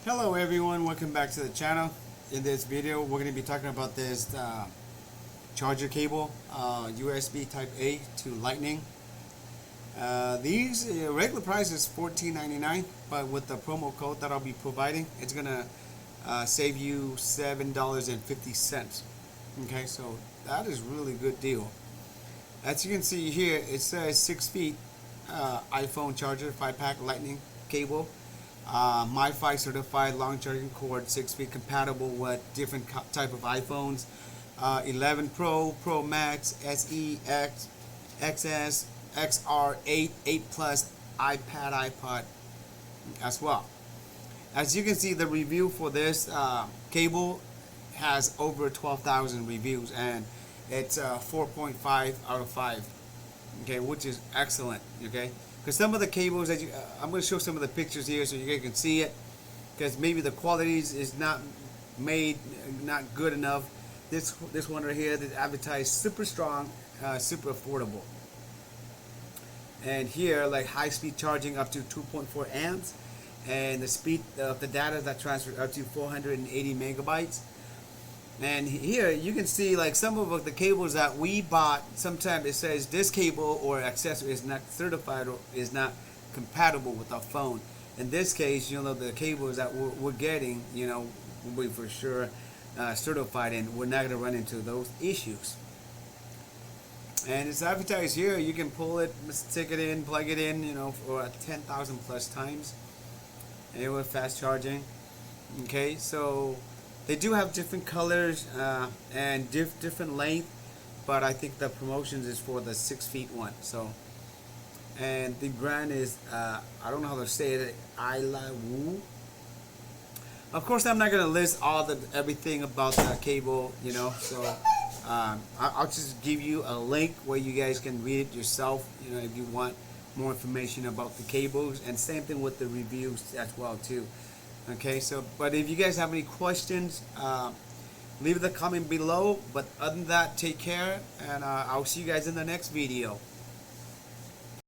Hello everyone, welcome back to the channel. In this video we're going to be talking about this charger cable, USB type A to lightning. These regular price is $14.99, but with the promo code that I'll be providing, it's going to save you $7.50. Okay, so that is really good deal. As you can see here, it says 6 feet iPhone charger 5-pack lightning cable, MFi Certified long charging cord, 6 feet, compatible with different type of iPhones, 11 Pro, Pro Max, SE, X, XS, XR, 8, 8 Plus, iPad, iPod as well. As you can see, the review for this cable has over 12,000 reviews, and it's 4.5 out of 5. Okay, which is excellent. Okay, because some of the cables that I'm going to show some of the pictures here so you guys can see it, because maybe the quality is not good enough. This one right here that advertised super strong, super affordable, and here like high speed charging up to 2.4 amps, and the speed of the data that transfers up to 480 megabytes. And here you can see like some of the cables that we bought. Sometimes it says this cable or accessory is not certified or is not compatible with our phone. In this case, you know, the cables that we're getting, you know, will be for sure certified, and we're not going to run into those issues. And it's advertised here. You can pull it, stick it in, plug it in, you know, for 10,000 plus times, and it will fast charging. Okay, so they do have different colors and different length, but I think the promotions is for the 6 feet one. So, and the brand is I don't know how to say it, Wu. Of course, I'm not gonna list everything about the cable, you know. So I'll just give you a link where you guys can read it yourself, you know, if you want more information about the cables, and same thing with the reviews as well too. Okay, so but if you guys have any questions, leave the comment below. But other than that, take care, and I'll see you guys in the next video.